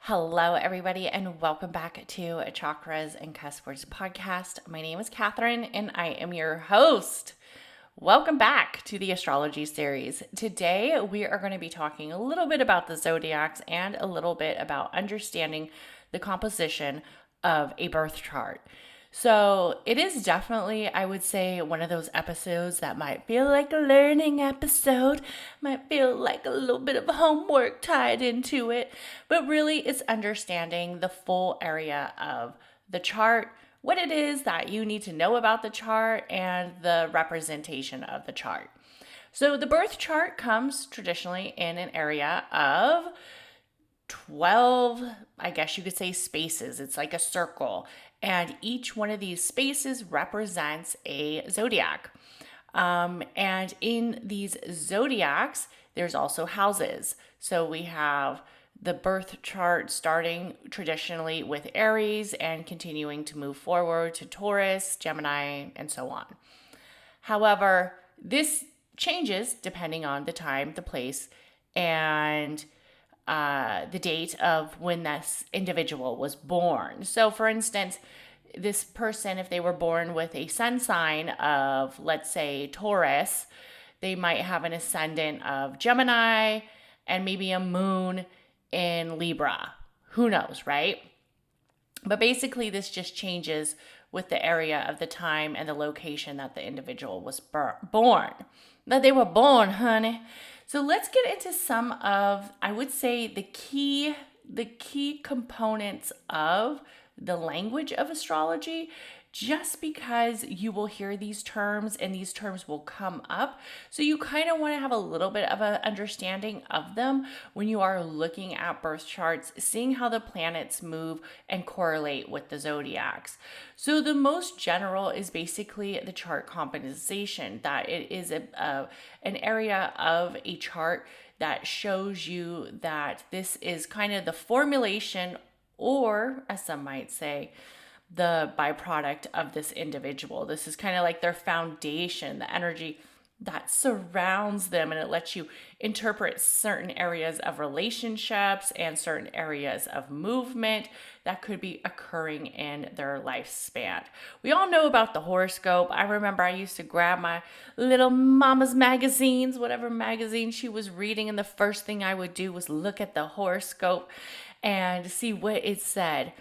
Hello, everybody, and welcome back to Chakras and Cuss Words podcast. My name is Catherine, and I am your host. Welcome back to the astrology series. Today, we are going to be talking a little bit about the zodiacs and a little bit about understanding the composition of a birth chart. So it is definitely, I would say, one of those episodes that might feel like a learning episode, might feel like a little bit of homework tied into it, but really it's understanding the full area of the chart, what it is that you need to know about the chart, and the representation of the chart. So the birth chart comes traditionally in an area of 12, I guess you could say, spaces. It's like a circle. And each one of these spaces represents a zodiac. And in these zodiacs, there's also houses. So we have the birth chart starting traditionally with Aries and continuing to move forward to Taurus, Gemini, and so on. However, this changes depending on the time, the place, and the date of when this individual was born. So, for instance, this person, if they were born with a sun sign of, let's say, Taurus, they might have an ascendant of Gemini and maybe a moon in Libra. Who knows, right? But basically, this just changes with the area of the time and the location that the individual was born. That they were born, honey. So let's get into some of, I would say, the key components of the language of astrology, just because you will hear these terms and these terms will come up. So you kind of want to have a little bit of an understanding of them when you are looking at birth charts, seeing how the planets move and correlate with the zodiacs. So the most general is basically the chart composition, that it is an area of a chart that shows you that this is kind of the formulation, or as some might say, the byproduct of this individual. This is kind of like their foundation, the energy that surrounds them, and it lets you interpret certain areas of relationships and certain areas of movement that could be occurring in their lifespan. We all know about the horoscope. I remember I used to grab my little mama's magazines, whatever magazine she was reading, and the first thing I would do was look at the horoscope and see what it said.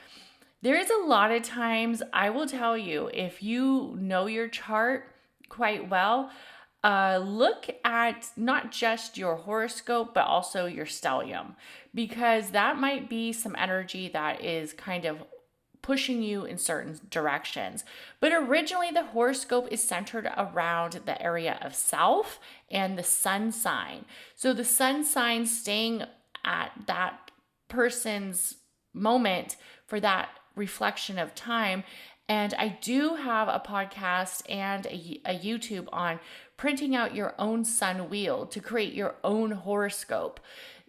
There is a lot of times, I will tell you, if you know your chart quite well, look at not just your horoscope, but also your stellium, because that might be some energy that is kind of pushing you in certain directions. But originally, the horoscope is centered around the area of self and the sun sign. So the sun sign staying at that person's moment for that reflection of time. And I do have a podcast and a YouTube on printing out your own sun wheel to create your own horoscope,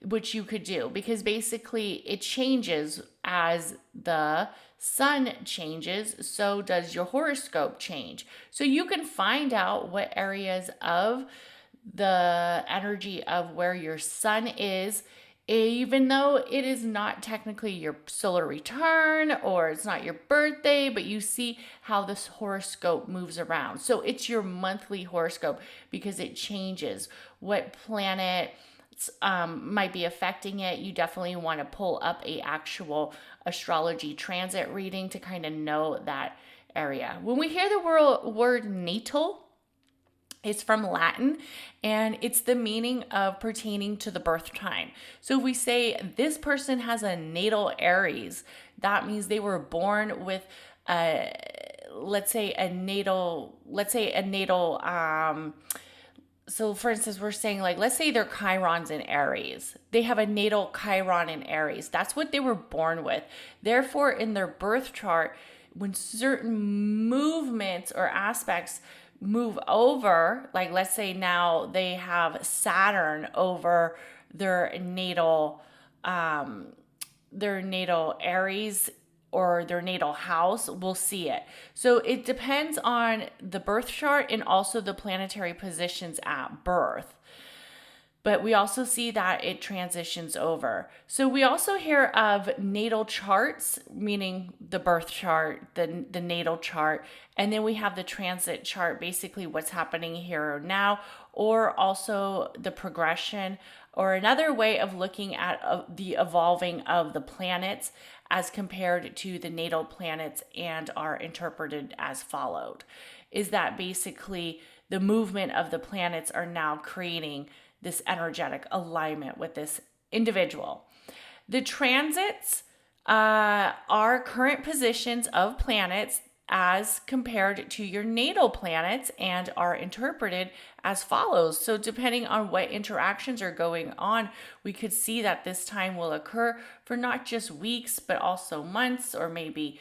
which you could do, because basically it changes as the sun changes, so does your horoscope change. So you can find out what areas of the energy of where your sun is, even though it is not technically your solar return or it's not your birthday, but you see how this horoscope moves around. So it's your monthly horoscope because it changes what planet might be affecting it. You definitely want to pull up a actual astrology transit reading to kind of know that area. When we hear the word natal, it's from Latin, and it's the meaning of pertaining to the birth time. So if we say this person has a natal Aries, that means they were born with let's say a natal, so for instance, we're saying, like, let's say their Chiron's in Aries. They have a natal Chiron in Aries. That's what they were born with. Therefore, in their birth chart, when certain movements or aspects move over, like let's say now they have Saturn over their natal Aries or their natal house, we'll see it. So it depends on the birth chart and also the planetary positions at birth. but we also see that it transitions over. So we also hear of natal charts, meaning the birth chart, the natal chart, and then we have the transit chart, basically what's happening here or now, or also the progression, or another way of looking at the evolving of the planets as compared to the natal planets and are interpreted as followed. Is that basically the movement of the planets are now creating this energetic alignment with this individual. The transits are current positions of planets as compared to your natal planets and are interpreted as follows. So depending on what interactions are going on, we could see that this time will occur for not just weeks, but also months or maybe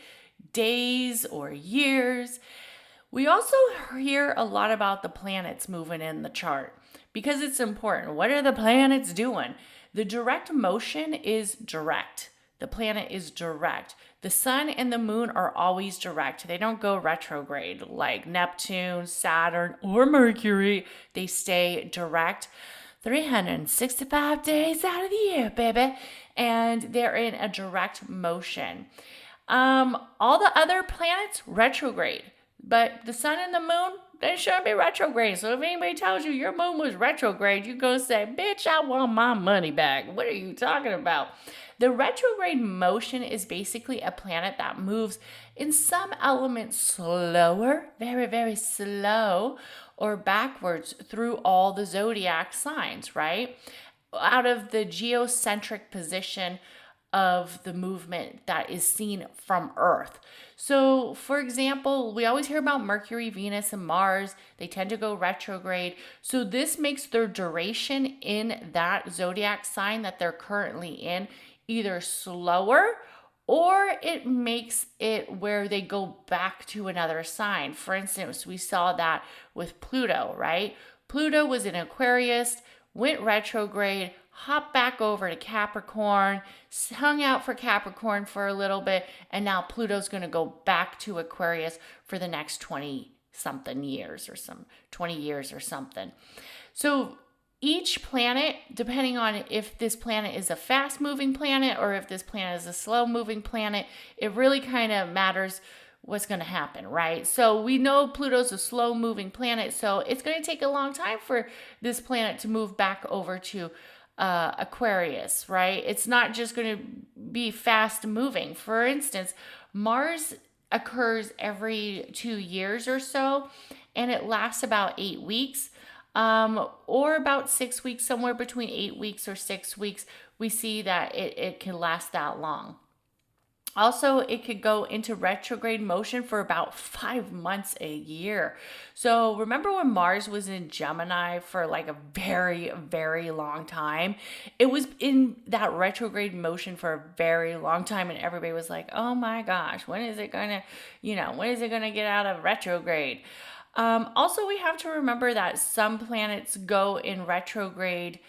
days or years. We also hear a lot about the planets moving in the chart because it's important. What are the planets doing? The direct motion is direct. The planet is direct. The sun and the moon are always direct. They don't go retrograde like Neptune, Saturn, or Mercury. They stay direct 365 days out of the year, baby. And they're in a direct motion. All the other planets, retrograde. But the sun and the moon, they shouldn't be retrograde. So if anybody tells you your moon was retrograde, you go say, bitch, I want my money back. What are you talking about? The retrograde motion is basically a planet that moves in some elements slower, very, very slow, or backwards through all the zodiac signs, right? Out of the geocentric position of the movement that is seen from Earth. So, for example, we always hear about Mercury, Venus, and Mars. They tend to go retrograde. So this makes their duration in that zodiac sign that they're currently in either slower, or it makes it where they go back to another sign. For instance, we saw that with Pluto, right? Pluto was in Aquarius, went retrograde, hopped back over to Capricorn, hung out for Capricorn for a little bit, and now Pluto's going to go back to Aquarius for the next 20 something years or 20 years or something. So each planet, depending on if this planet is a fast moving planet or if this planet is a slow moving planet, it really kind of matters what's going to happen, right? So we know Pluto's a slow moving planet, so it's going to take a long time for this planet to move back over to Aquarius, right? It's not just going to be fast moving. For instance, Mars occurs every 2 years or so, and it lasts about 8 weeks, or about 6 weeks, somewhere between 8 weeks or 6 weeks. We see that it can last that long. Also, it could go into retrograde motion for about 5 months a year. So remember when Mars was in Gemini for like a very, very long time? It was in that retrograde motion for a very long time, and everybody was like, oh my gosh, when is it gonna get out of retrograde? Also, we have to remember that some planets go in retrograde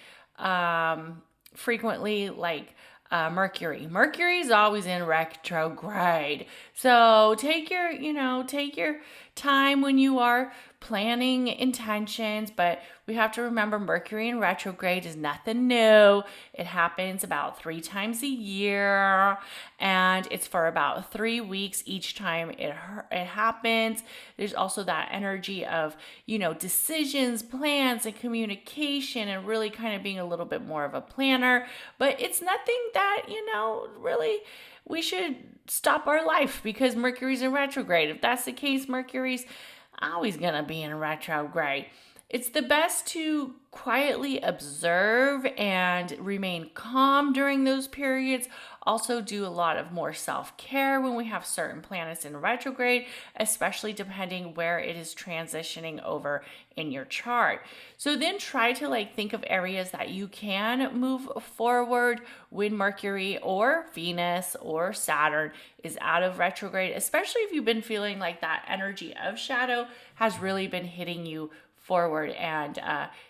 frequently, like Mercury. Mercury's always in retrograde. So take your time when you are planning intentions, but we have to remember Mercury in retrograde is nothing new. It happens about 3 times a year, and it's for about 3 weeks each time it happens. There's also that energy of, decisions, plans, and communication, and really kind of being a little bit more of a planner, but it's nothing that, really we should stop our life because Mercury's in retrograde. If that's the case, Mercury's always going to be in retrograde. It's the best to quietly observe and remain calm during those periods. Also do a lot of more self-care when we have certain planets in retrograde, especially depending where it is transitioning over in your chart. So then try to think of areas that you can move forward when Mercury or Venus or Saturn is out of retrograde, especially if you've been feeling like that energy of shadow has really been hitting you forward, and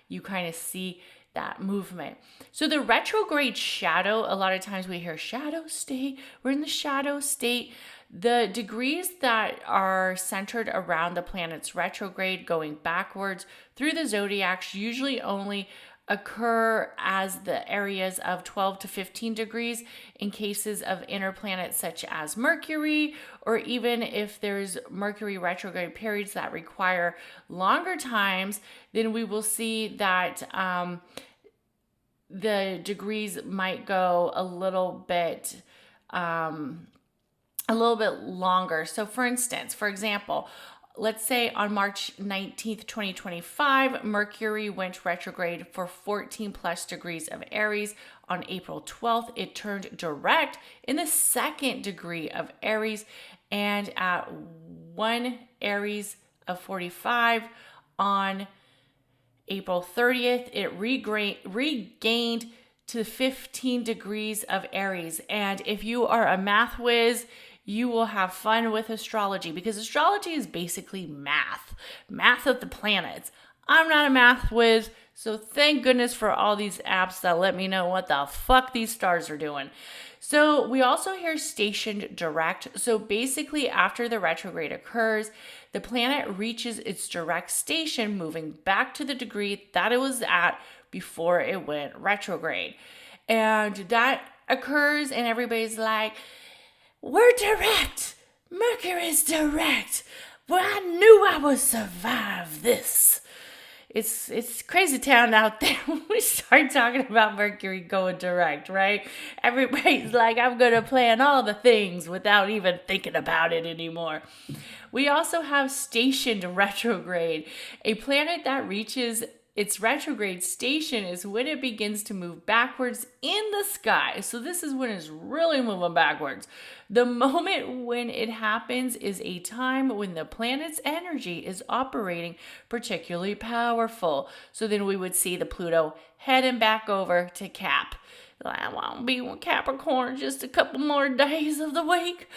you kind of see that movement. So the retrograde shadow, a lot of times we hear shadow state, we're in the shadow state. The degrees that are centered around the planet's retrograde going backwards through the zodiacs usually only occur as the areas of 12 to 15 degrees in cases of inner planets such as Mercury, or even if there's Mercury retrograde periods that require longer times, then we will see that the degrees might go a little bit longer. So for example, let's say on March 19th, 2025, Mercury went retrograde for 14 plus degrees of Aries. On April 12th, it turned direct in the 2nd degree of Aries, and at 1 Aries of 45 on April 30th, it regained to 15 degrees of Aries. And if you are a math whiz, you will have fun with astrology, because astrology is basically math of the planets. I'm not a math whiz, so thank goodness for all these apps that let me know what the fuck these stars are doing. So we also hear stationed direct. So basically, after the retrograde occurs, the planet reaches its direct station, moving back to the degree that it was at before it went retrograde. And that occurs, and everybody's like, we're direct. Mercury's direct. Well, I knew I would survive this. It's crazy town out there when we start talking about Mercury going direct, right? Everybody's like, I'm going to plan all the things without even thinking about it anymore. We also have stationed retrograde. A planet that reaches its retrograde station is when it begins to move backwards in the sky. So this is when it's really moving backwards. The moment when it happens is a time when the planet's energy is operating particularly powerful. So then we would see the Pluto heading back over to Cap. I won't be with Capricorn just a couple more days of the week.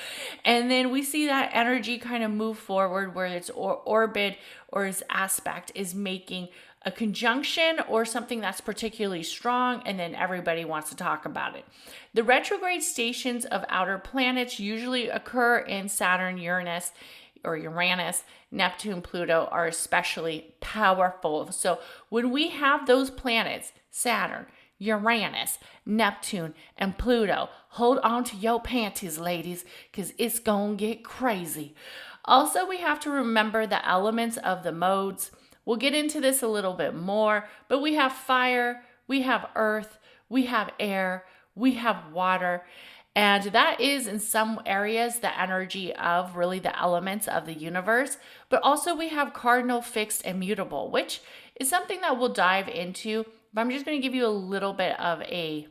And then we see that energy kind of move forward where its orbit or its aspect is making a conjunction or something that's particularly strong, and then everybody wants to talk about it. The retrograde stations of outer planets usually occur in Saturn, Uranus, Neptune, Pluto are especially powerful. So when we have those planets, Saturn, Uranus, Neptune, and Pluto, hold on to your panties, ladies, because it's going to get crazy. Also, we have to remember the elements of the modes. We'll get into this a little bit more, but we have fire, we have earth, we have air, we have water, and that is in some areas the energy of really the elements of the universe. But also we have cardinal, fixed, and mutable, which is something that we'll dive into, but I'm just going to give you a little bit of a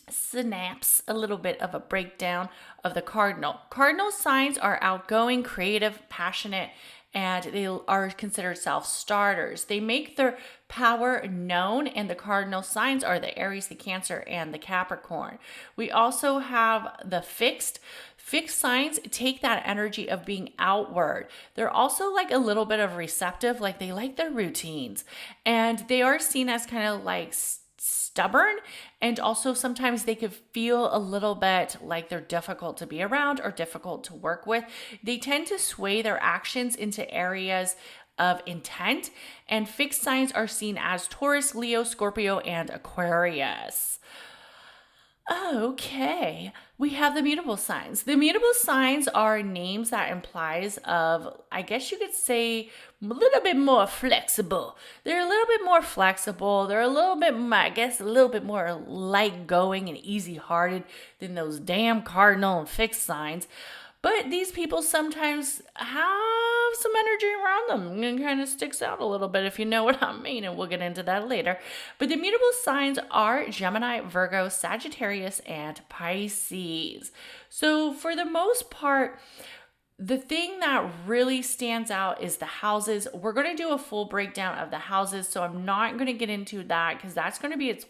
synapse, a little bit of a breakdown of the cardinal. Cardinal signs are outgoing, creative, passionate, and they are considered self-starters. They make their power known, and the cardinal signs are the Aries, the Cancer, and the Capricorn. We also have the fixed. Fixed signs take that energy of being outward. They're also like a little bit of receptive, like they like their routines, and they are seen as kind of like stubborn, and also sometimes they could feel a little bit like they're difficult to be around or difficult to work with. They tend to sway their actions into areas of intent, and fixed signs are seen as Taurus, Leo, Scorpio, and Aquarius. Okay, we have the mutable signs. The mutable signs are names that implies of, I guess you could say, a little bit more flexible. They're a little bit more flexible. They're a little bit, I guess, a little bit more light going and easy-hearted than those damn cardinal and fixed signs. But these people sometimes have some energy around them and kind of sticks out a little bit, if you know what I mean, and we'll get into that later. But the mutable signs are Gemini, Virgo, Sagittarius, and Pisces. So for the most part, the thing that really stands out is the houses. We're going to do a full breakdown of the houses, so I'm not going to get into that because that's going to be its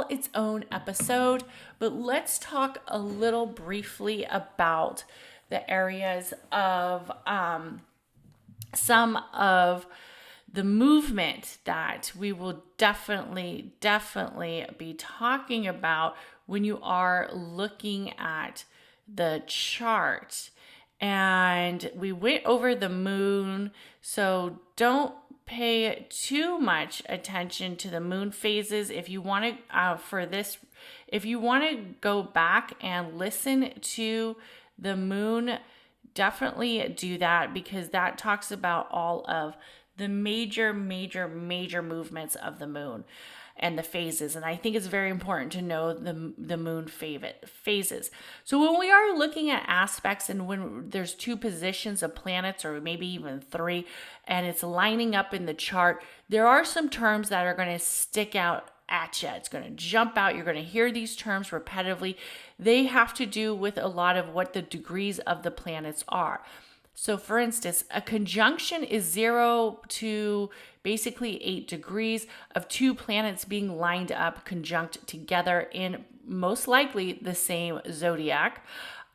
its own episode. But let's talk a little briefly about the areas of some of the movement that we will definitely be talking about when you are looking at the chart. And we went over the moon, so don't pay too much attention to the moon phases. If you want to, if you want to go back and listen to the moon, definitely do that, because that talks about all of the major movements of the moon and the phases. And I think it's very important to know the moon phases. So when we are looking at aspects, and when there's two positions of planets, or maybe even three, and it's lining up in the chart, there are some terms that are going to stick out at you. It's going to jump out. You're going to hear these terms repetitively. They have to do with a lot of what the degrees of the planets are. So for instance, a conjunction is 0 to basically 8 degrees of two planets being lined up, conjunct together in most likely the same zodiac.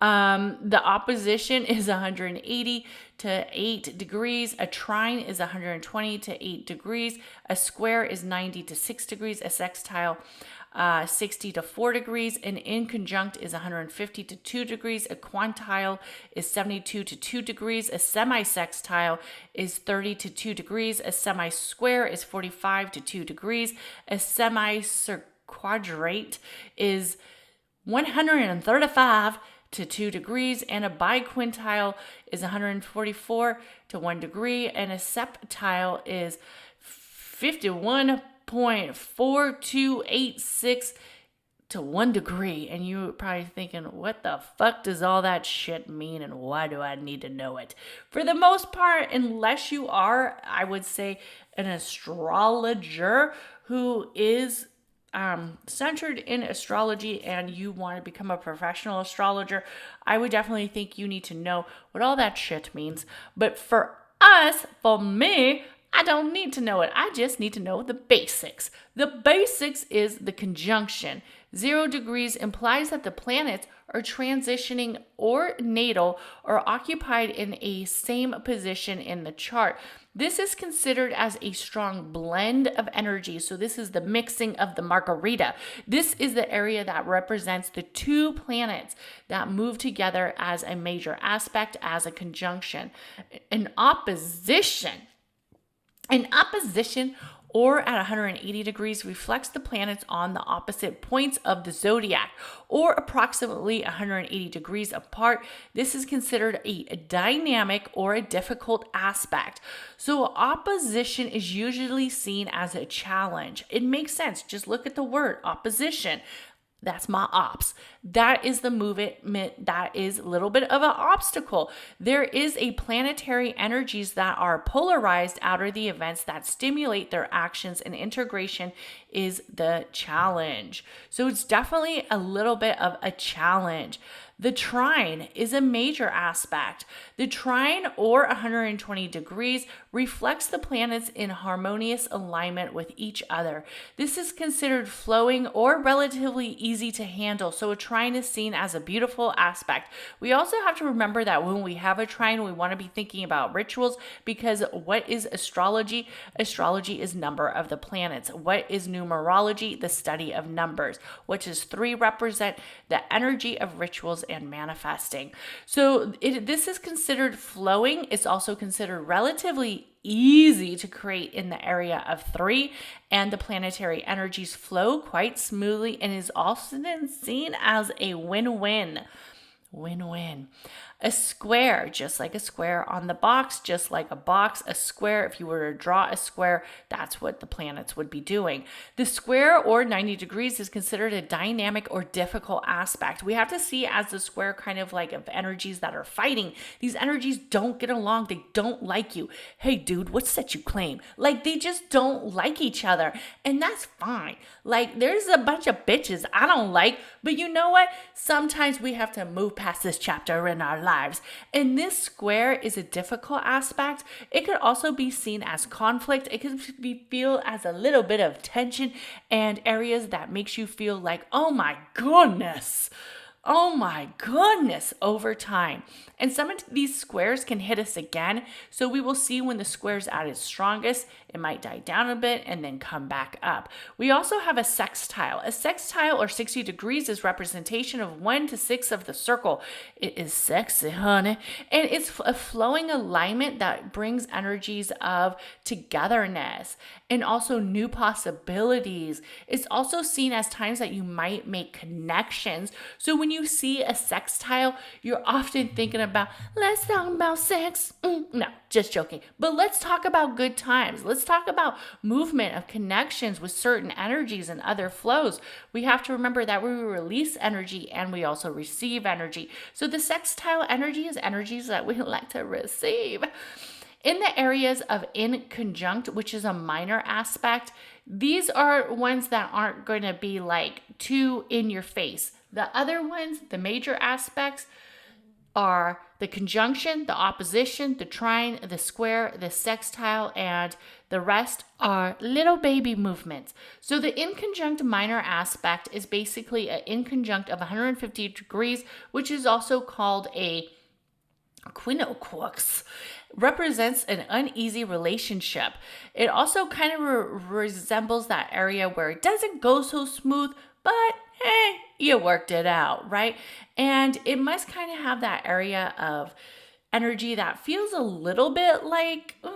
The opposition is 180 to 8 degrees. A trine is 120 to 8 degrees. A square is 90 to 6 degrees. A sextile 60 to 4 degrees. An inconjunct is 150 to 2 degrees. A quintile is 72 to 2 degrees. A semisextile is 30 to 2 degrees. A semi-square is 45 to 2 degrees. A semi-quadrate is 135 to 2 degrees, and a biquintile is 144 to 1 degree, and a septile is 51.4286 to 1 degree. And you're probably thinking, what the fuck does all that shit mean, and why do I need to know it? For the most part, unless you are, I would say, an astrologer who is centered in astrology and you want to become a professional astrologer, I would definitely think you need to know what all that shit means. But for me, I don't need to know it. I just need to know the basics. The basics is the conjunction. 0 degrees implies that the planets are transitioning or natal or occupied in a same position in the chart. This is considered as a strong blend of energy. So this is the mixing of the margarita. This is the area that represents the two planets that move together as a major aspect, as a conjunction. An opposition or at 180 degrees reflects the planets on the opposite points of the zodiac, or approximately 180 degrees apart. This is considered a dynamic or a difficult aspect. So opposition is usually seen as a challenge. It makes sense. Just look at the word opposition. That's my ops. That is the movement that is a little bit of an obstacle. There is a planetary energies that are polarized out of the events that stimulate their actions, and integration is the challenge. So it's definitely a little bit of a challenge. The trine is a major aspect. The trine, or 120 degrees, reflects the planets in harmonious alignment with each other. This is considered flowing or relatively easy to handle, so a trine is seen as a beautiful aspect. We also have to remember that when we have a trine, we want to be thinking about rituals, because what is astrology? Astrology is number of the planets. What is numerology? The study of numbers, which is 3 represent the energy of rituals and manifesting. So this is considered flowing. It's also considered relatively easy to create in the area of 3, and the planetary energies flow quite smoothly and is often seen as a win-win. Win-win. A square, just like a square on the box, just like a box, a square, if you were to draw a square, that's what the planets would be doing. The square, or 90 degrees, is considered a dynamic or difficult aspect. We have to see as the square kind of like of energies that are fighting. These energies don't get along. They don't like you. Hey, dude, what's that you claim? Like, they just don't like each other. And that's fine. Like, there's a bunch of bitches I don't like, but you know what? Sometimes we have to move past this chapter in our lives. And this square is a difficult aspect. It could also be seen as conflict. It could be feel as a little bit of tension and areas that makes you feel like, oh my goodness, Oh my goodness, over time. And some of these squares can hit us again. So we will see when the square's at its strongest, it might die down a bit and then come back up. We also have a sextile. A sextile, or 60 degrees, is representation of 1 to 6 of the circle. It is sexy, honey. And it's a flowing alignment that brings energies of togetherness and also new possibilities. It's also seen as times that you might make connections. So when you see a sextile, you're often thinking about, let's talk about sex. No, just joking. But let's talk about good times. Let's talk about movement of connections with certain energies and other flows. We have to remember that we release energy and we also receive energy. So the sextile energy is energies that we like to receive. In the areas of in conjunct, which is a minor aspect, these are ones that aren't going to be like too in your face. The other ones, the major aspects, are the conjunction, the opposition, the trine, the square, the sextile, and the rest are little baby movements. So the inconjunct minor aspect is basically an inconjunct of 150 degrees, which is also called a quinoquarks, represents an uneasy relationship. It also kind of resembles that area where it doesn't go so smooth, but hey, you worked it out, right? And it must kind of have that area of energy that feels a little bit like a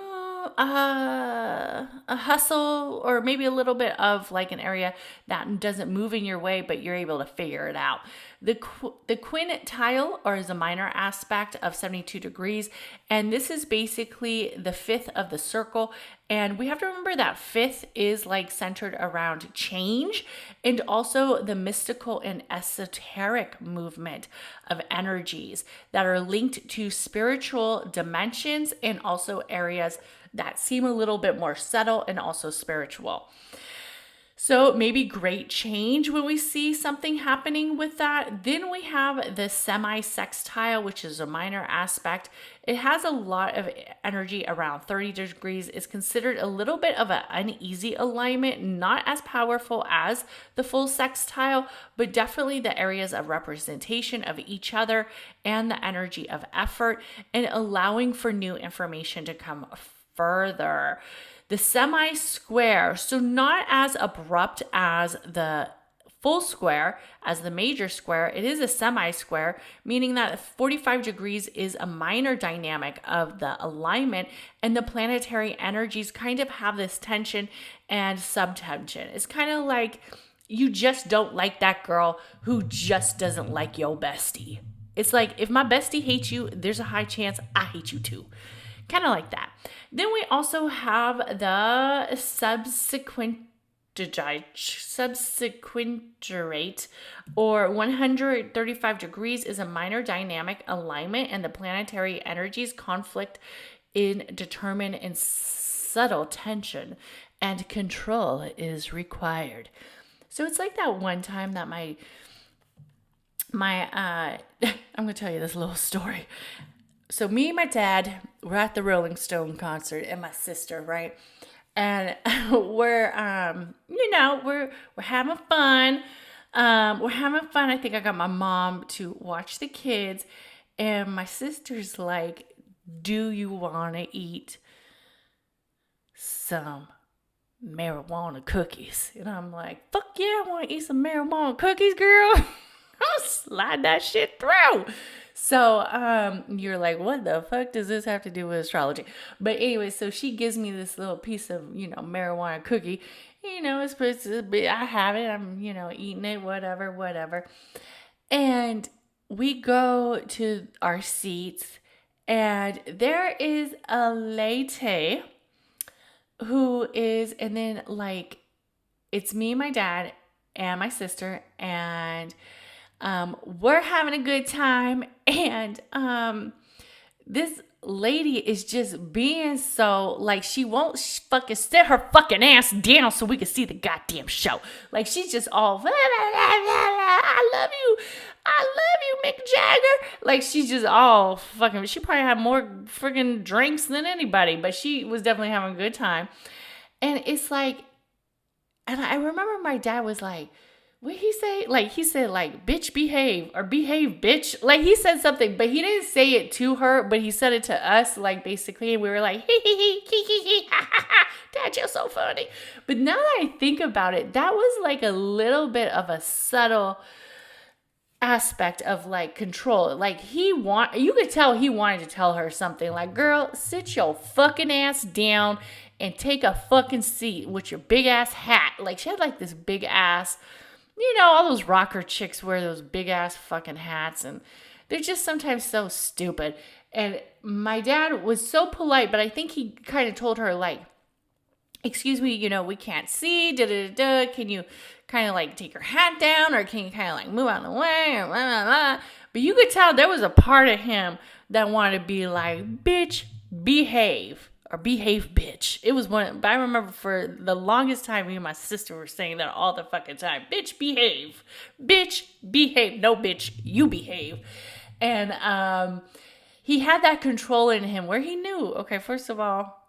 hustle, or maybe a little bit of like an area that doesn't move in your way, but you're able to figure it out. The quintile, or is a minor aspect of 72 degrees, and this is basically the fifth of the circle. And we have to remember that fifth is like centered around change and also the mystical and esoteric movement of energies that are linked to spiritual dimensions and also areas that seem a little bit more subtle and also spiritual. So maybe great change when we see something happening with that. Then we have the semi-sextile, which is a minor aspect. It has a lot of energy around 30 degrees. It's considered a little bit of an uneasy alignment, not as powerful as the full sextile, but definitely the areas of representation of each other and the energy of effort and allowing for new information to come further. The semi-square, so not as abrupt as the full square, as the major square, it is a semi-square, meaning that 45 degrees is a minor dynamic of the alignment, and the planetary energies kind of have this tension and subtension. It's kind of like you just don't like that girl who just doesn't like your bestie. It's like, if my bestie hates you, there's a high chance I hate you too. Kind of like that. Then we also have the subsequenturate, or 135 degrees is a minor dynamic alignment, and the planetary energies conflict in determined and subtle tension, and control is required. So it's like that one time that my I'm going to tell you this little story. So me and my dad were at the Rolling Stone concert, and my sister, right? And we're having fun. We're having fun. I think I got my mom to watch the kids, and my sister's like, "Do you want to eat some marijuana cookies?" And I'm like, "Fuck yeah, I want to eat some marijuana cookies, girl." I'll slide that shit through. So you're like, what the fuck does this have to do with astrology? But anyway, so she gives me this little piece of, marijuana cookie. It's I have it. I'm, eating it, whatever. And we go to our seats, and there is a lady who is, and then like, it's me and my dad and my sister, and we're having a good time, and this lady is just being so, like, she won't fucking sit her fucking ass down so we can see the goddamn show. Like, she's just all, I love you, Mick Jagger. Like, she's just all fucking, she probably had more friggin' drinks than anybody, but she was definitely having a good time. And it's like, and I remember my dad was like, what he say? Like, he said, like, bitch, behave, or behave, bitch. Like, he said something, but he didn't say it to her, but he said it to us, like, basically, and we were like, hee, hee, hee, hee, hee, ha, ha, ha, Dad, you're so funny. But now that I think about it, that was, like, a little bit of a subtle aspect of, like, control. Like, you could tell he wanted to tell her something, like, girl, sit your fucking ass down and take a fucking seat with your big ass hat. Like, she had, like, this big ass, all those rocker chicks wear those big ass fucking hats, and they're just sometimes so stupid. And my dad was so polite, but I think he kind of told her, like, excuse me, we can't see, can you kind of like take your hat down, or can you kind of like move out of the way, or blah, blah, blah. But you could tell there was a part of him that wanted to be like, bitch, behave. Or behave, bitch. It was one, but I remember for the longest time, me and my sister were saying that all the fucking time. Bitch, behave. Bitch, behave. No, bitch, you behave. And he had that control in him where he knew, okay, first of all,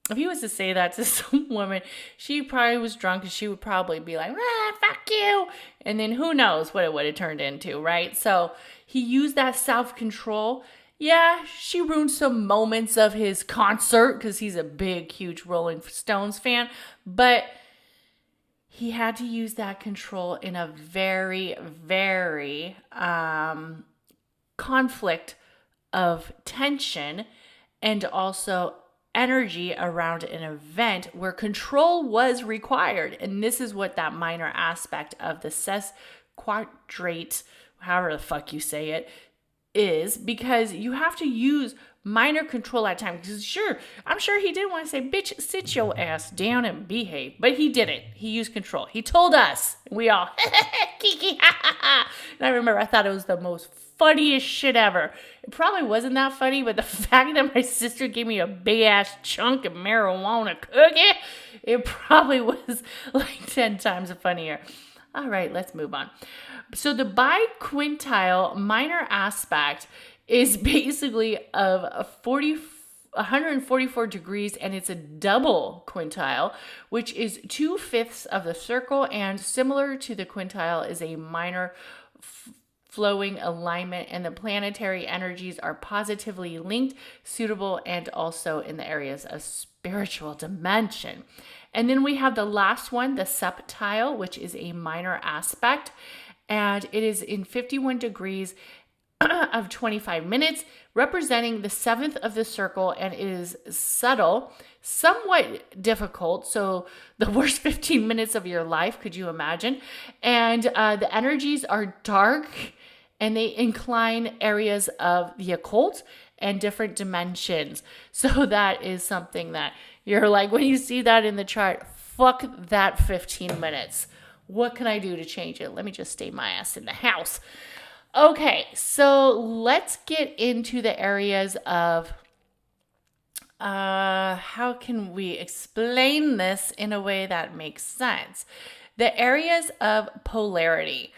if he was to say that to some woman, she probably was drunk, and she would probably be like, fuck you. And then who knows what it would have turned into, right? So he used that self-control. Yeah, she ruined some moments of his concert because he's a big, huge Rolling Stones fan. But he had to use that control in a very, very conflict of tension and also energy around an event where control was required. And this is what that minor aspect of the sesquiquadrate, however the fuck you say it, is, because you have to use minor control at times. Because I'm sure he didn't want to say, bitch, sit your ass down and behave. But he didn't. He used control. He told us. We all, kiki, ha, ha, ha. And I remember I thought it was the most funniest shit ever. It probably wasn't that funny, but the fact that my sister gave me a big ass chunk of marijuana cookie, it probably was like 10 times funnier. All right, let's move on. So the biquintile minor aspect is basically of 144 degrees, and it's a double quintile, which is 2/5 of the circle, and similar to the quintile is a minor flowing alignment, and the planetary energies are positively linked, suitable, and also in the areas of spiritual dimension. And then we have the last one, the septile, which is a minor aspect, and it is in 51 degrees of 25 minutes, representing the 7th of the circle, and it is subtle, somewhat difficult. So the worst 15 minutes of your life, could you imagine? And the energies are dark, and they incline areas of the occult and different dimensions. So that is something that you're like, when you see that in the chart, fuck that 15 minutes. What can I do to change it? Let me just stay my ass in the house. Okay, so let's get into the areas of how can we explain this in a way that makes sense? The areas of polarity.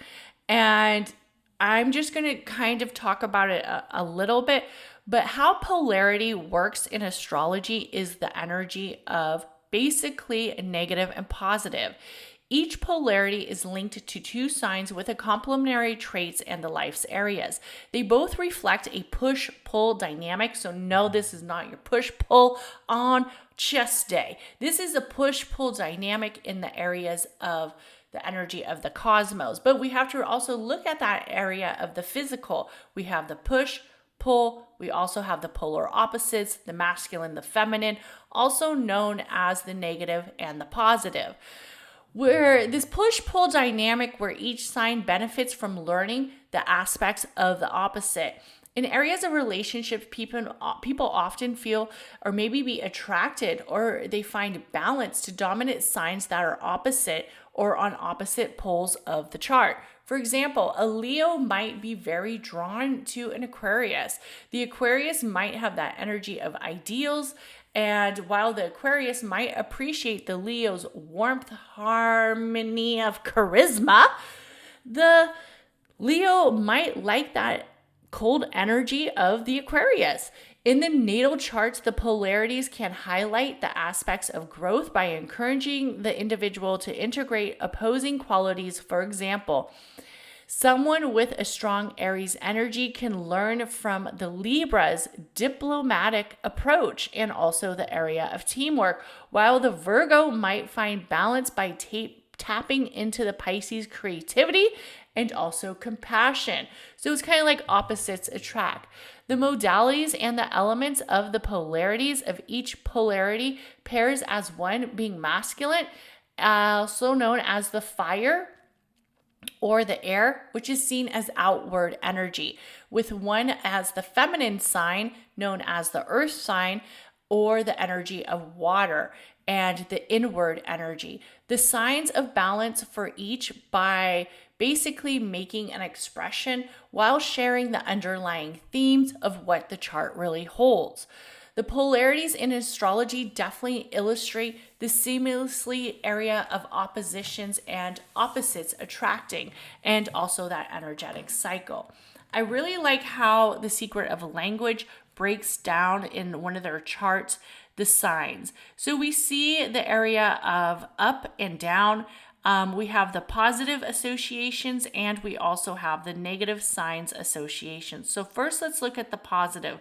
And I'm just going to kind of talk about it a little bit, but how polarity works in astrology is the energy of basically negative and positive. Each polarity is linked to two signs with a complementary traits and the life's areas. They both reflect a push-pull dynamic. So no, this is not your push-pull on chest day. This is a push-pull dynamic in the areas of the energy of the cosmos. But we have to also look at that area of the physical. We have the push, pull. We also have the polar opposites, the masculine, the feminine, also known as the negative and the positive. Where this push-pull dynamic where each sign benefits from learning the aspects of the opposite. In areas of relationships, people often feel or maybe be attracted or they find balance to dominant signs that are opposite or on opposite poles of the chart. For example, a Leo might be very drawn to an Aquarius. The Aquarius might have that energy of ideals, and while the Aquarius might appreciate the Leo's warmth, harmony of charisma, the Leo might like that cold energy of the Aquarius. In the natal charts, the polarities can highlight the aspects of growth by encouraging the individual to integrate opposing qualities. For example, someone with a strong Aries energy can learn from the Libra's diplomatic approach and also the area of teamwork, while the Virgo might find balance by tapping into the Pisces creativity and also compassion. So it's kind of like opposites attract. The modalities and the elements of the polarities of each polarity pairs as one being masculine, also known as the fire or the air, which is seen as outward energy, with one as the feminine sign known as the earth sign or the energy of water, and the inward energy. The signs of balance for each by basically making an expression while sharing the underlying themes of what the chart really holds. The polarities in astrology definitely illustrate the seamlessly area of oppositions and opposites attracting, and also that energetic cycle. I really like how The Secret of Language breaks down in one of their charts the signs. So we see the area of up and down. We have the positive associations and we also have the negative signs associations. So first, let's look at the positive.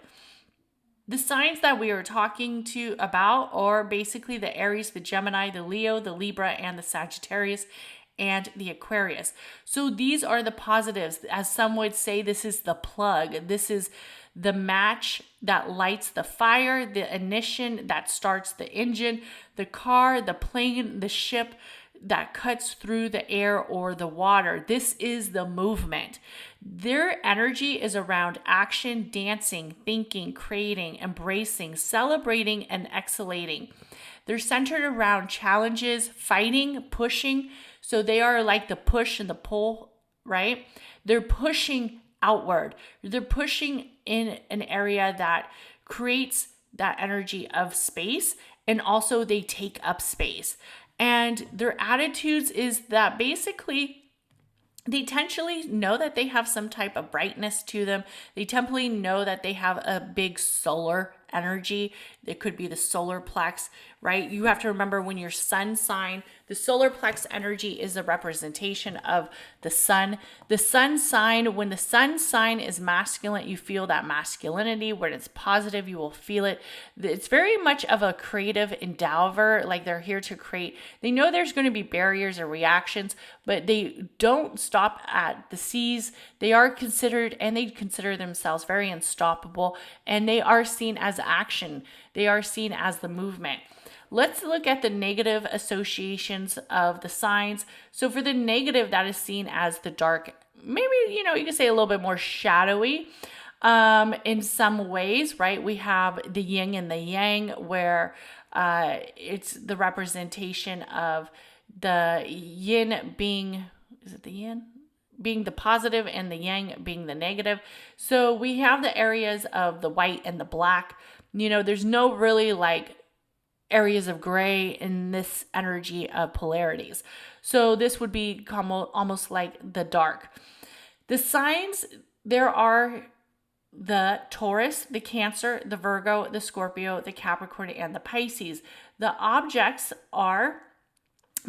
The signs that we are talking to about are basically the Aries, the Gemini, the Leo, the Libra, and the Sagittarius, and the Aquarius. So these are the positives. As some would say, this is the plug. This is the match that lights the fire, the ignition that starts the engine, the car, the plane, the ship that cuts through the air or the water. This is the movement. Their energy is around action, dancing, thinking, creating, embracing, celebrating, and exhalating. They're centered around challenges, fighting, pushing. So they are like the push and the pull, right? They're pushing outward. They're pushing in an area that creates that energy of space, and also they take up space. And their attitudes is that basically they intentionally know that they have some type of brightness to them. They temporarily know that they have a big solar energy. It could be the solar plex, right? You have to remember when your sun sign, the solar plex energy is a representation of the sun. The sun sign, when the sun sign is masculine, you feel that masculinity. When it's positive, you will feel it. It's very much of a creative endeavor, like they're here to create. They know there's going to be barriers or reactions, but they don't stop at the seas. They are considered, and they consider themselves very unstoppable, and they are seen as action. They are seen as the movement. Let's look at the negative associations of the signs. So for the negative, that is seen as the dark, maybe, you could say a little bit more shadowy in some ways, right? We have the yin and the yang, where it's the representation of the yin being, is it the yin? Being the positive and the yang being the negative. So we have the areas of the white and the black. There's no really like areas of gray in this energy of polarities. So this would be almost like the dark. The signs, there are the Taurus, the Cancer, the Virgo, the Scorpio, the Capricorn, and the Pisces. The objects are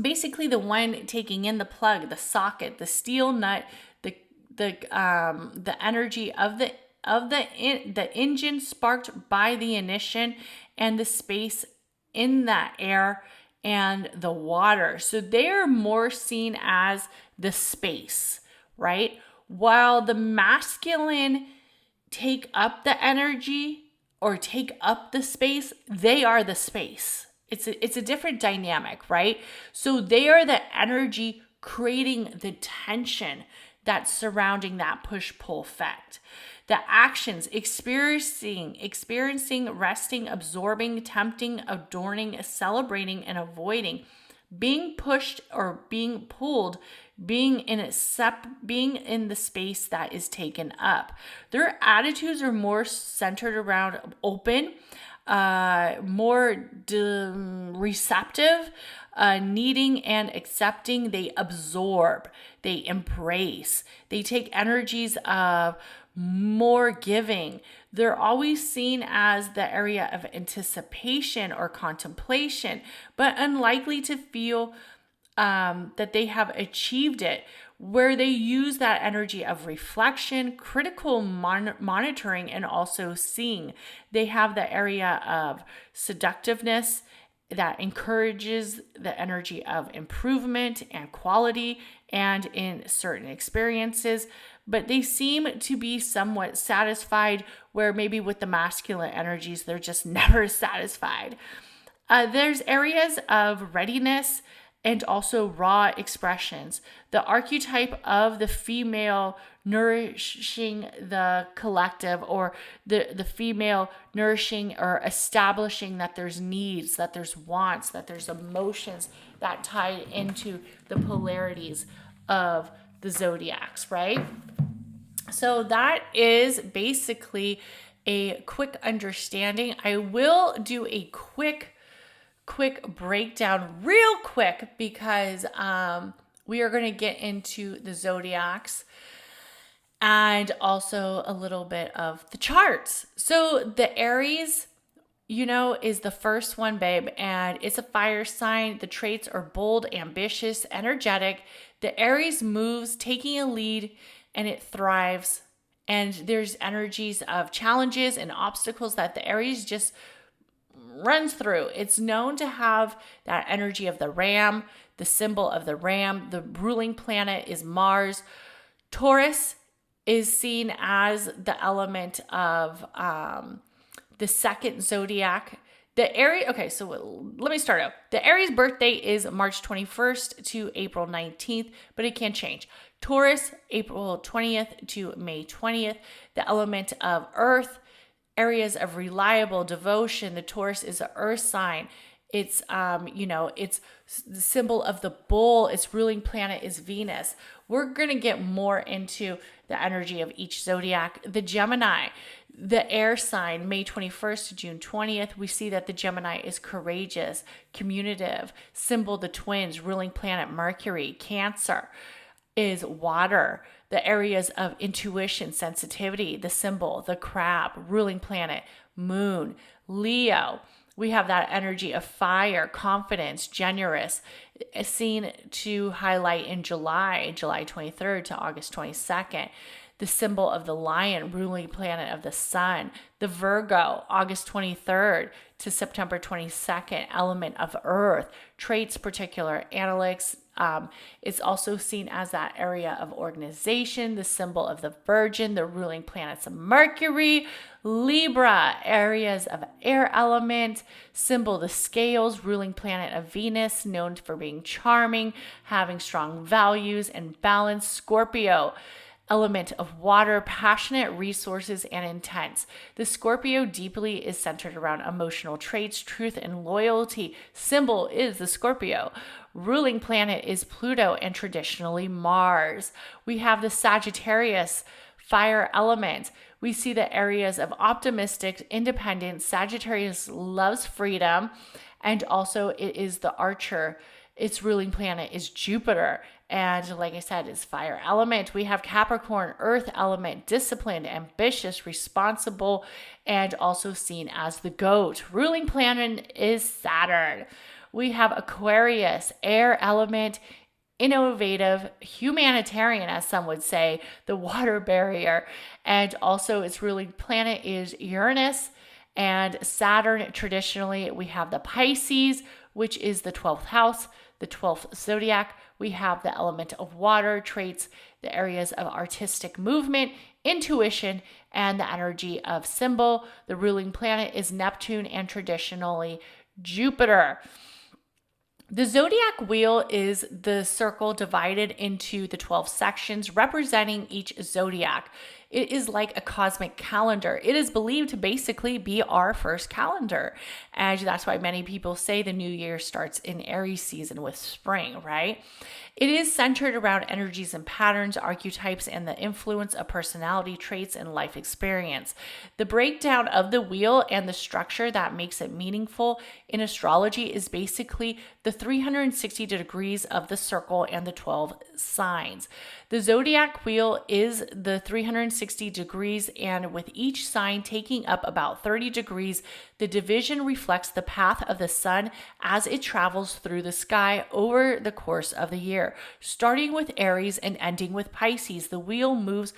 basically the one taking in the plug, the socket, the steel nut, the energy of the engine sparked by the ignition, and the space in that air and the water. So they are more seen as the space, right? While the masculine take up the energy or take up the space, they are the space. It's a different dynamic, right? So they are the energy creating the tension that's surrounding that push-pull effect. The actions, experiencing, resting, absorbing, tempting, adorning, celebrating, and avoiding, being pushed or being pulled, being in the space that is taken up. Their attitudes are more centered around open, more receptive, needing and accepting. They absorb, they embrace, they take energies of more giving. They're always seen as the area of anticipation or contemplation, but unlikely to feel that they have achieved it, where they use that energy of reflection, critical monitoring, and also seeing. They have the area of seductiveness that encourages the energy of improvement and quality and in certain experiences, but they seem to be somewhat satisfied, where maybe with the masculine energies, they're just never satisfied. There's areas of readiness and also raw expressions. The archetype of the female nourishing the collective, or the female nourishing or establishing that there's needs, that there's wants, that there's emotions that tie into the polarities of the zodiacs, right? So that is basically a quick understanding. I will do a quick breakdown real quick, because we are going to get into the zodiacs and also a little bit of the charts. So the Aries, is the first one, babe, and it's a fire sign. The traits are bold, ambitious, energetic. The Aries moves, taking a lead, and it thrives. And there's energies of challenges and obstacles that the Aries just runs through. It's known to have that energy of the ram, the symbol of the ram. The ruling planet is Mars. Taurus is seen as the element of the second zodiac. The Aries, okay, so let me start out. The Aries birthday is March 21st to April 19th, but it can change. Taurus, April 20th to May 20th. The element of earth, areas of reliable devotion. The Taurus is an earth sign. It's, it's the symbol of the bull. Its ruling planet is Venus. We're going to get more into the energy of each zodiac. The Gemini, the air sign, May 21st to June 20th. We see that the Gemini is courageous, communicative, symbol the twins, ruling planet Mercury. Cancer is water, the areas of intuition, sensitivity, the symbol, the crab, ruling planet, moon. Leo, we have that energy of fire, confidence, generous, seen to highlight in July 23rd to August 22nd. The symbol of the lion, ruling planet of the sun. The Virgo, August 23rd to September 22nd, element of earth, traits particular, analytics. It's also seen as that area of organization, the symbol of the Virgin, the ruling planets of Mercury. Libra, areas of air element, symbol the scales, ruling planet of Venus, known for being charming, having strong values and balance. Scorpio, element of water, passionate, resources, and intense. The Scorpio deeply is centered around emotional traits, truth, and loyalty. Symbol is the Scorpio. Ruling planet is Pluto and traditionally Mars. We have the Sagittarius, fire element. We see the areas of optimistic, independent. Sagittarius loves freedom, and also it is the archer. Its ruling planet is Jupiter. And like I said, it's fire element. We have Capricorn, earth element, disciplined, ambitious, responsible, and also seen as the goat. Ruling planet is Saturn. We have Aquarius, air element, innovative, humanitarian, as some would say, the water barrier. And also its ruling planet is Uranus. And Saturn, traditionally, we have the Pisces, which is the 12th house, the 12th zodiac. We have the element of water, traits, the areas of artistic movement, intuition, and the energy of symbol. The ruling planet is Neptune and traditionally Jupiter. The zodiac wheel is the circle divided into the 12 sections representing each zodiac. It is like a cosmic calendar. It is believed to basically be our first calendar. And that's why many people say the new year starts in Aries season with spring, right? It is centered around energies and patterns, archetypes, and the influence of personality traits and life experience. The breakdown of the wheel and the structure that makes it meaningful in astrology is basically the 360 degrees of the circle and the 12 signs. The zodiac wheel is the 360 degrees, and with each sign taking up about 30 degrees, the division reflects the path of the sun as it travels through the sky over the course of the year. Starting with Aries and ending with Pisces, the wheel moves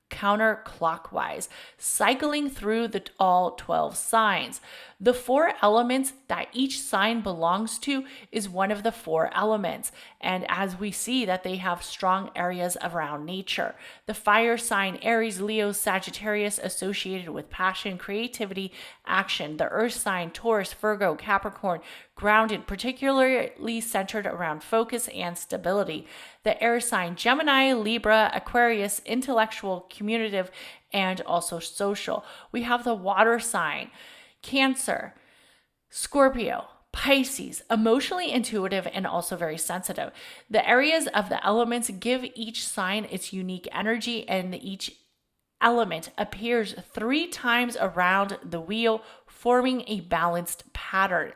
counterclockwise, cycling through all 12 signs. The 4 elements that each sign belongs to is one of the 4 elements, and as we see that they have strong areas around nature. The fire sign Aries, Leo, Sagittarius associated with passion, creativity, action. The earth sign Taurus, Virgo, Capricorn, grounded, particularly centered around focus and stability. The air sign Gemini, Libra, Aquarius, intellectual, communicative, and also social. We have the water sign Cancer, Scorpio, Pisces, emotionally intuitive and also very sensitive. The areas of the elements give each sign its unique energy, and each element appears 3 times around the wheel, forming a balanced pattern.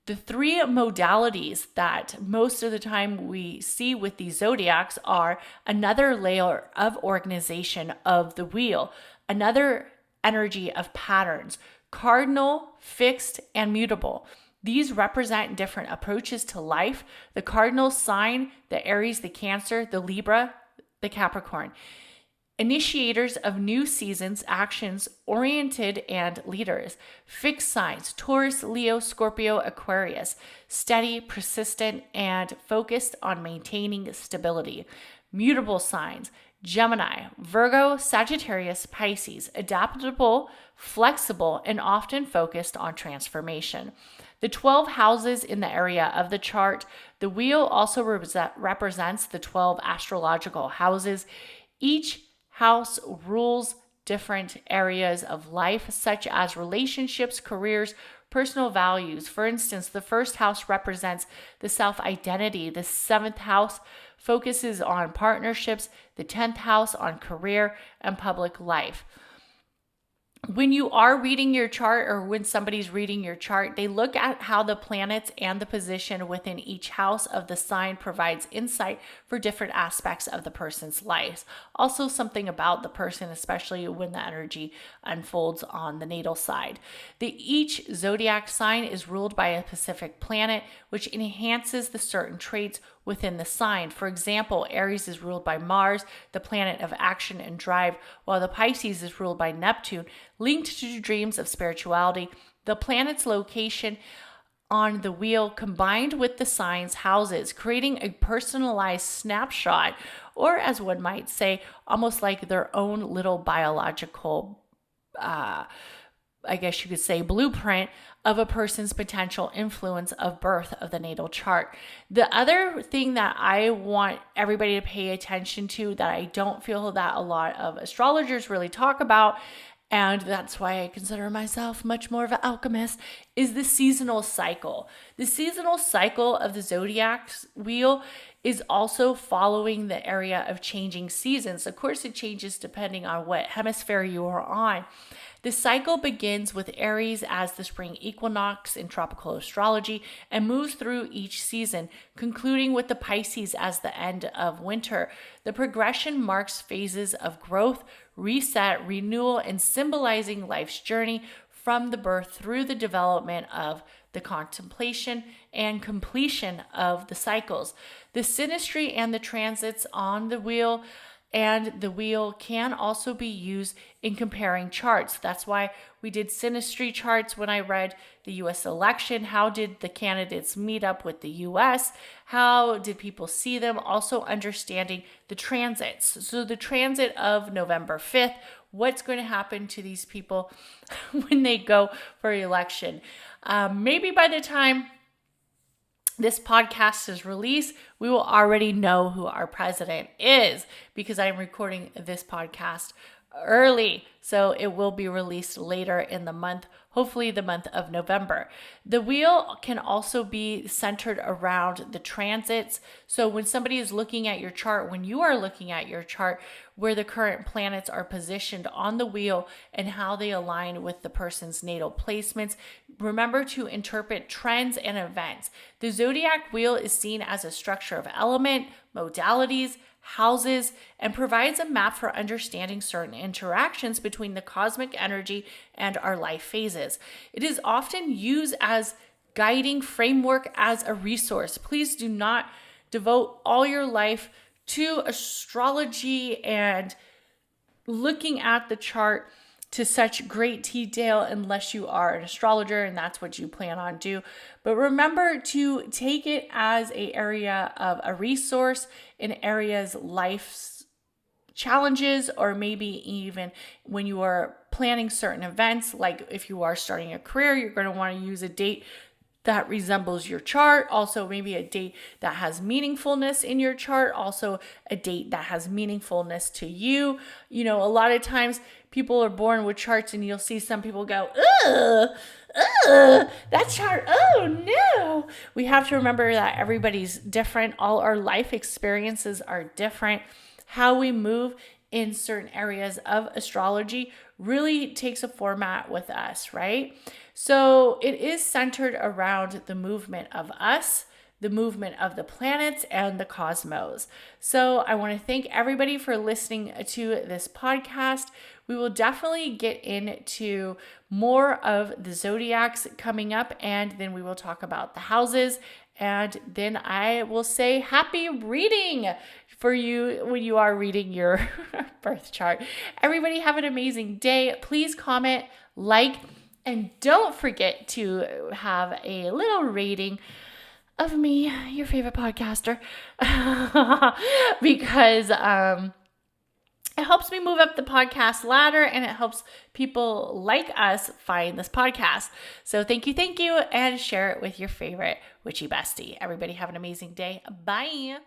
The 3 modalities that most of the time we see with these zodiacs are another layer of organization of the wheel, another energy of patterns, cardinal, fixed, and mutable. These represent different approaches to life. The cardinal sign, the Aries, the Cancer, the Libra, the Capricorn. Initiators of new seasons, actions, oriented, and leaders. Fixed signs, Taurus, Leo, Scorpio, Aquarius. Steady, persistent, and focused on maintaining stability. Mutable signs, Gemini, Virgo, Sagittarius, Pisces, adaptable, flexible, and often focused on transformation. The 12 houses in the area of the chart. The wheel also represents the 12 astrological houses. Each house rules different areas of life, such as relationships, careers, personal values. For instance, the first house represents the self-identity. The 7th house focuses on partnerships. The 10th house on career and public life. When you are reading your chart, or when somebody's reading your chart, they look at how the planets and the position within each house of the sign provides insight for different aspects of the person's life. Also something about the person, especially when the energy unfolds on the natal side. Each zodiac sign is ruled by a specific planet, which enhances the certain traits within the sign. For example, Aries is ruled by Mars, the planet of action and drive, while the Pisces is ruled by Neptune, linked to dreams of spirituality. The planet's location on the wheel combined with the sign's houses, creating a personalized snapshot, or as one might say, almost like their own little biological I guess you could say, blueprint of a person's potential influence of birth of the natal chart. The other thing that I want everybody to pay attention to, that I don't feel that a lot of astrologers really talk about, and that's why I consider myself much more of an alchemist, is the seasonal cycle. The seasonal cycle of the zodiac wheel is also following the area of changing seasons. Of course, it changes depending on what hemisphere you are on. The cycle begins with Aries as the spring equinox in tropical astrology and moves through each season, concluding with the Pisces as the end of winter. The progression marks phases of growth, reset, renewal, and symbolizing life's journey from the birth through the development of the contemplation and completion of the cycles. The synastry and the transits on the wheel can also be used in comparing charts. That's why we did synastry charts when I read the US election. How did the candidates meet up with the US? How did people see them? Also understanding the transits. So the transit of November 5th, what's going to happen to these people when they go for election? Maybe by the time this podcast is released, we will already know who our president is, because I'm recording this podcast early. So it will be released later in the month, hopefully the month of November. The wheel can also be centered around the transits. So when somebody is looking at your chart, when you are looking at your chart, where the current planets are positioned on the wheel and how they align with the person's natal placements, remember to interpret trends and events. The zodiac wheel is seen as a structure of element, modalities, houses, and provides a map for understanding certain interactions between the cosmic energy and our life phases. It is often used as guiding framework as a resource. Please do not devote all your life to astrology and looking at the chart to such great detail unless you are an astrologer and that's what you plan on do. But remember to take it as an area of a resource in areas life's challenges, or maybe even when you are planning certain events. Like if you are starting a career, you're going to want to use a date that resembles your chart. Also, maybe a date that has meaningfulness in your chart. Also, a date that has meaningfulness to you. You know, a lot of times people are born with charts and you'll see some people go, that chart, oh no. We have to remember that everybody's different. All our life experiences are different. How we move in certain areas of astrology really takes a format with us, right? So it is centered around the movement of us, the movement of the planets, and the cosmos. So I want to thank everybody for listening to this podcast. We will definitely get into more of the zodiacs coming up, and then we will talk about the houses. And then I will say happy reading for you when you are reading your birth chart. Everybody have an amazing day. Please comment, like, and don't forget to have a little rating of me, your favorite podcaster, because it helps me move up the podcast ladder and it helps people like us find this podcast. So thank you, and share it with your favorite witchy bestie. Everybody have an amazing day. Bye.